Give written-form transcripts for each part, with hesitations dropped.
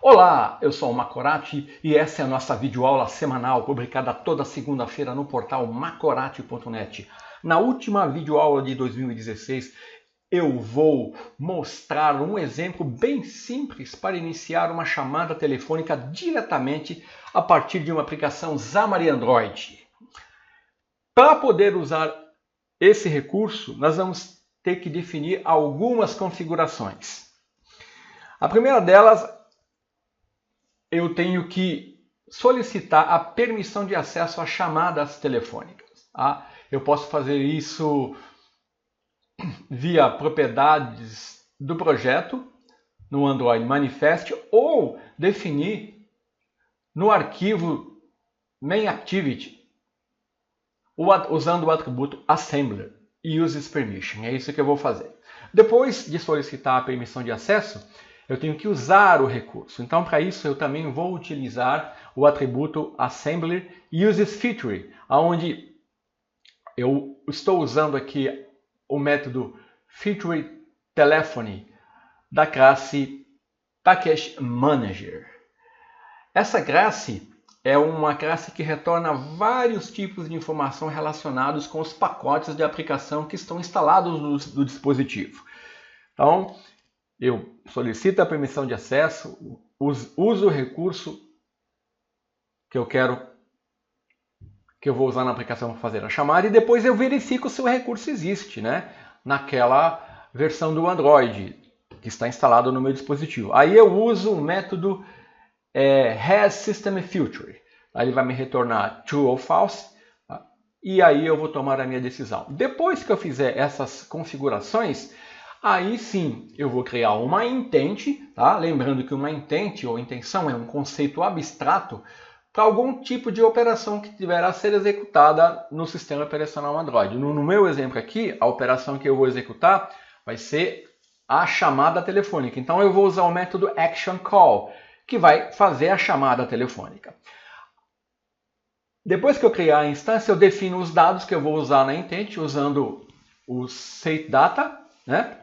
Olá, eu sou o Macorati e essa é a nossa videoaula semanal publicada toda segunda-feira no portal macorati.net. Na última videoaula de 2016, eu vou mostrar um exemplo bem simples para iniciar uma chamada telefônica diretamente a partir de uma aplicação Xamarin Android. Para poder usar esse recurso, nós vamos ter que definir algumas configurações. A primeira delas, eu tenho que solicitar a permissão de acesso a chamadas telefônicas. Tá? Eu posso fazer isso via propriedades do projeto, no Android Manifest, ou definir no arquivo main activity, usando o atributo assembler e uses permission. É isso que eu vou fazer. Depois de solicitar a permissão de acesso, eu tenho que usar o recurso. Então, para isso, eu também vou utilizar o atributo assembler uses feature, onde eu estou usando aqui o método feature telephony da classe package manager. Essa classe é uma classe que retorna vários tipos de informação relacionados com os pacotes de aplicação que estão instalados no dispositivo. Então, eu solicito a permissão de acesso, uso o recurso que eu vou usar na aplicação para fazer a chamada e depois eu verifico se o recurso existe, né, naquela versão do Android que está instalado no meu dispositivo. Aí eu uso o método hasSystemFeature. Aí ele vai me retornar true ou false, tá? E aí eu vou tomar a minha decisão. Depois que eu fizer essas configurações, aí sim eu vou criar uma intent, tá? Lembrando que uma intent ou intenção é um conceito abstrato para algum tipo de operação que deverá ser executada no sistema operacional Android. No meu exemplo aqui, a operação que eu vou executar vai ser a chamada telefônica. Então eu vou usar o método actionCall, que vai fazer a chamada telefônica. Depois que eu criar a instância, eu defino os dados que eu vou usar na intent, usando o setData, né?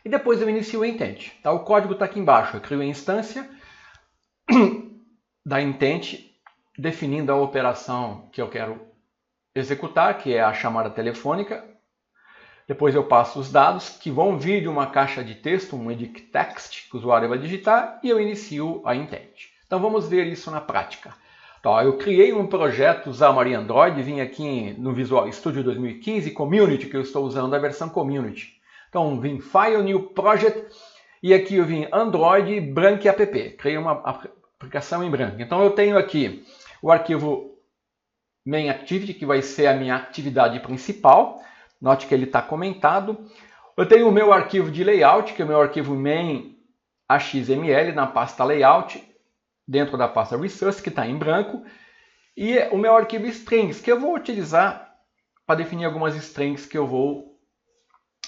E depois eu inicio o intent. Tá? O código está aqui embaixo. Eu crio a instância da intent, definindo a operação que eu quero executar, que é a chamada telefônica. Depois eu passo os dados que vão vir de uma caixa de texto, um edit text, que o usuário vai digitar, e eu inicio a intent. Então vamos ver isso na prática. Então, eu criei um projeto Xamarin Android, vim aqui no Visual Studio 2015 Community, que eu estou usando a versão Community. Então, vim File, New Project, e aqui eu vim Android Branch App. Criei uma aplicação em branco. Então, eu tenho aqui o arquivo Main Activity, que vai ser a minha atividade principal. Note que ele está comentado. Eu tenho o meu arquivo de layout, que é o meu arquivo main.xml na pasta layout, dentro da pasta resource, que está em branco. E o meu arquivo strings, que eu vou utilizar para definir algumas strings que eu vou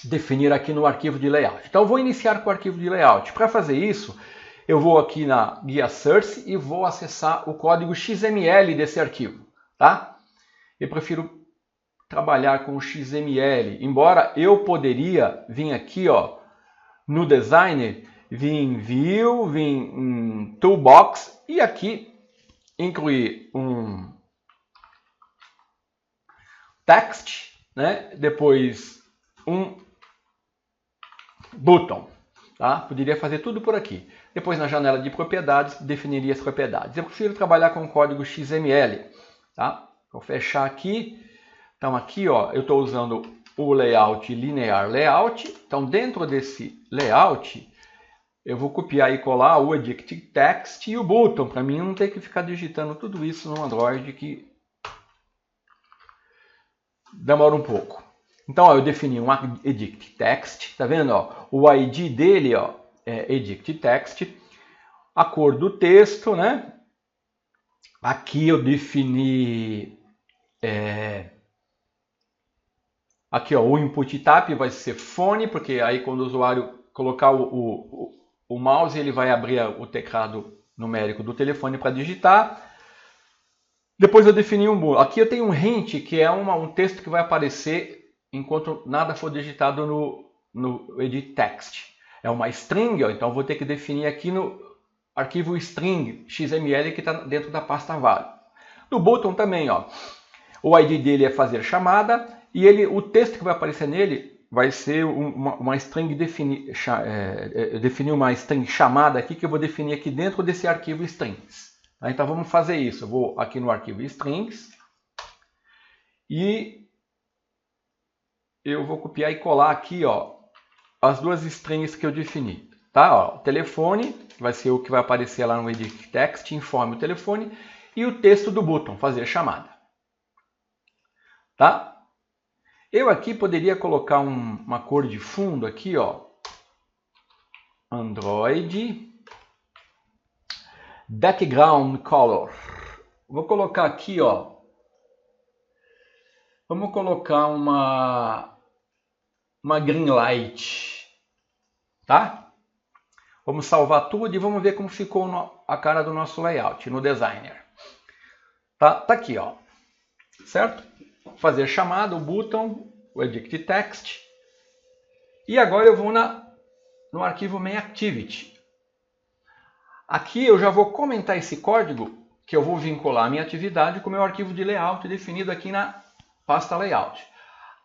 definir aqui no arquivo de layout. Então, eu vou iniciar com o arquivo de layout. Para fazer isso, eu vou aqui na guia source e vou acessar o código XML desse arquivo. Tá? Eu prefiro trabalhar com o XML, embora eu poderia vir aqui no Designer, vir em View, vir em Toolbox e aqui incluir um text, né? Depois um button. Tá? Poderia fazer tudo por aqui. Depois na janela de propriedades, definiria as propriedades. Eu prefiro trabalhar com o código XML. Tá? Vou fechar aqui. Então aqui eu estou usando o layout linear layout. Então dentro desse layout, eu vou copiar e colar o edit text e o button, para mim não ter que ficar digitando tudo isso no Android, que demora um pouco. Então eu defini um edit text, tá vendo? O ID dele é edit text, a cor do texto, né? Aqui eu defini aqui o input type vai ser phone, porque aí quando o usuário colocar o mouse, ele vai abrir o teclado numérico do telefone para digitar. Depois eu defini aqui eu tenho um hint, que é um texto que vai aparecer enquanto nada for digitado no edit text. É uma string, então eu vou ter que definir aqui arquivo string XML que está dentro da pasta Value. No button também, ó, o ID dele é fazer chamada e o texto que vai aparecer nele vai ser uma string definir uma string chamada aqui que eu vou definir aqui dentro desse arquivo strings. Então vamos fazer isso. Eu vou aqui no arquivo strings e eu vou copiar e colar aqui, ó, as duas strings que eu defini. Tá? Ó, o telefone, que vai ser o que vai aparecer lá no edit text, informe o telefone, e o texto do button, fazer chamada. Tá? Eu aqui poderia colocar uma cor de fundo aqui, ó, Android background color. Vou colocar aqui, ó, vamos colocar uma green light, tá? Vamos salvar tudo e vamos ver como ficou a cara do nosso layout no designer. Tá aqui, ó, certo? Fazer chamada, o button, o edit text. E agora eu vou no arquivo main activity. Aqui eu já vou comentar esse código que eu vou vincular a minha atividade com o meu arquivo de layout definido aqui na pasta layout.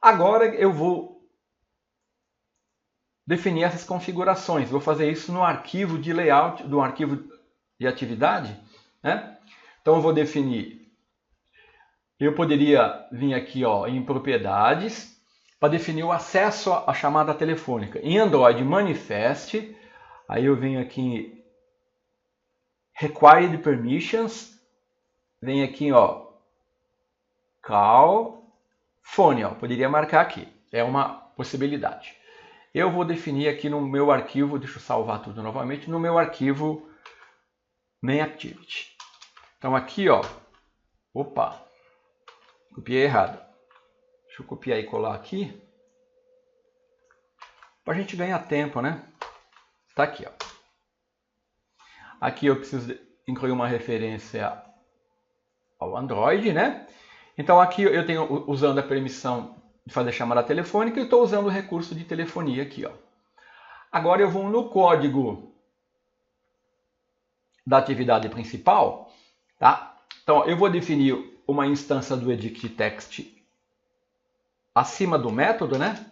Agora eu vou definir essas configurações. Vou fazer isso no arquivo de layout, do arquivo de atividade, né? Então eu vou definir. Eu poderia vir aqui, ó, em propriedades para definir o acesso à chamada telefônica. Em Android manifest, aí eu venho aqui em required permissions, vem aqui, ó, call phone, ó, poderia marcar aqui. É uma possibilidade. Eu vou definir aqui no meu arquivo, deixa eu salvar tudo novamente, no meu arquivo main activity. Então aqui, ó, opa, copiei errado. Deixa eu copiar e colar aqui, para a gente ganhar tempo, né? Tá aqui, ó. Aqui eu preciso incluir uma referência ao Android, né? Então aqui eu tenho usando a permissão de fazer chamada telefônica e estou usando o recurso de telefonia aqui, ó. Agora eu vou no código da atividade principal, tá? Então eu vou definir uma instância do edit text acima do método, né?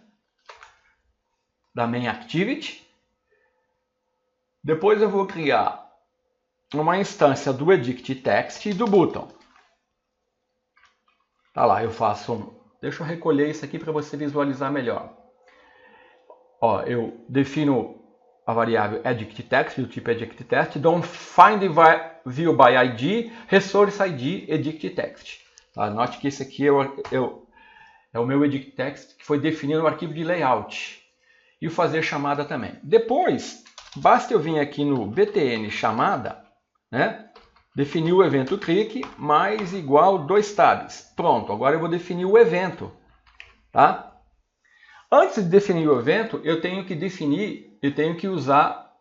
Da main activity. Depois eu vou criar uma instância do edit text e do button. Tá lá, eu faço deixa eu recolher isso aqui para você visualizar melhor. Ó, eu defino a variável edit text do tipo edit text, dou um find view by id, resource id edit text. Tá? Note que esse aqui é o meu edit text que foi definido no arquivo de layout. E o fazer chamada também. Depois, basta eu vir aqui no btn chamada, né? Definir o evento click mais igual 2 tabs. Pronto, agora eu vou definir o evento. Tá? Antes de definir o evento, eu tenho que usar,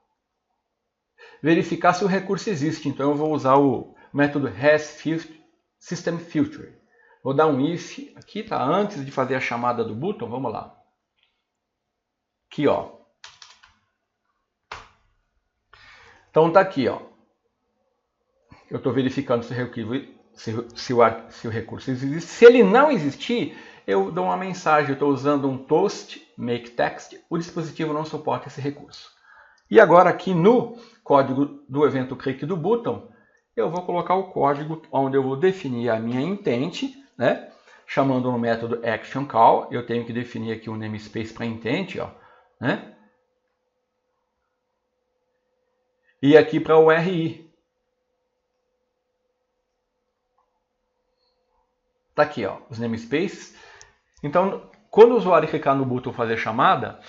verificar se o recurso existe. Então eu vou usar o método hasSystemFilter. Vou dar um if aqui, tá? Antes de fazer a chamada do button, vamos lá. Aqui, ó. Então tá aqui, ó. Eu estou verificando se o recurso existe. Se ele não existir, eu dou uma mensagem. Eu estou usando um toast make text. O dispositivo não suporta esse recurso. E agora aqui no código do evento click do button, eu vou colocar o código onde eu vou definir a minha intent, né? Chamando no método actionCall. Eu tenho que definir aqui um namespace para intent, ó, né? E aqui para o RI. Tá aqui, ó, os namespaces. Então, quando o usuário clicar no botão fazer chamada,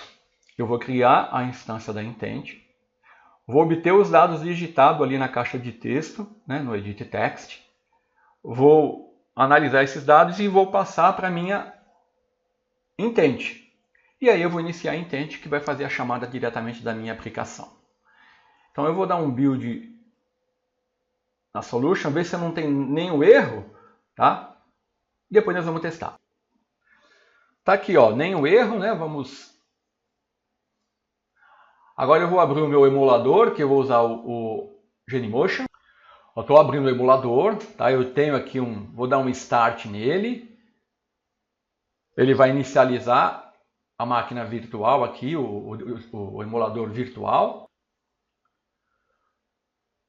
eu vou criar a instância da intent. Vou obter os dados digitados ali na caixa de texto, né, no edit text. Vou analisar esses dados e vou passar para a minha intent. E aí eu vou iniciar a intent que vai fazer a chamada diretamente da minha aplicação. Então eu vou dar um build na solution, ver se não tem nenhum erro, tá? Depois nós vamos testar. Tá aqui, ó, nenhum erro, né? Vamos. Agora eu vou abrir o meu emulador, que eu vou usar o Genymotion. Eu estou abrindo o emulador, tá? Eu tenho aqui vou dar um start nele. Ele vai inicializar a máquina virtual aqui, o emulador virtual.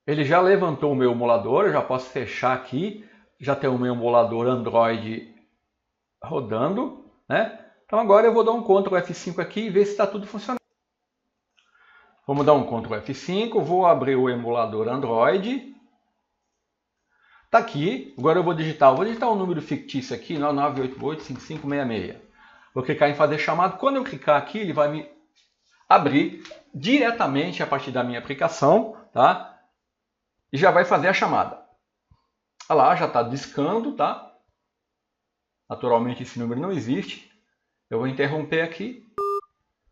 Ele já levantou o meu emulador, eu já posso fechar aqui. Já tem o meu emulador Android rodando, né? Então agora eu vou dar um Ctrl F5 aqui e ver se está tudo funcionando. Vamos dar um Ctrl F5, vou abrir o emulador Android. Está aqui, agora eu vou digitar um número fictício aqui, 99885566. Vou clicar em fazer chamada. Quando eu clicar aqui, ele vai me abrir diretamente a partir da minha aplicação, tá? E já vai fazer a chamada. Olha lá, já está discando, tá? Naturalmente esse número não existe. Eu vou interromper aqui.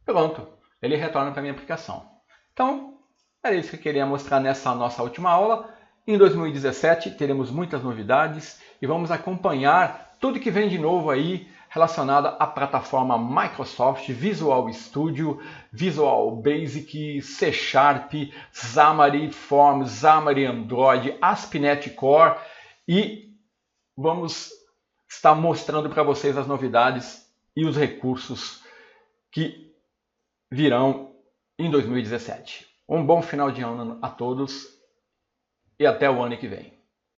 Pronto, ele retorna para a minha aplicação. Então, era isso que eu queria mostrar nessa nossa última aula. Em 2017 teremos muitas novidades e vamos acompanhar tudo que vem de novo aí relacionado à plataforma Microsoft, Visual Studio, Visual Basic, C Sharp, Xamarin Forms, Xamarin Android, ASP.NET Core e vamos estar mostrando para vocês as novidades e os recursos que virão em 2017. Um bom final de ano a todos e até o ano que vem.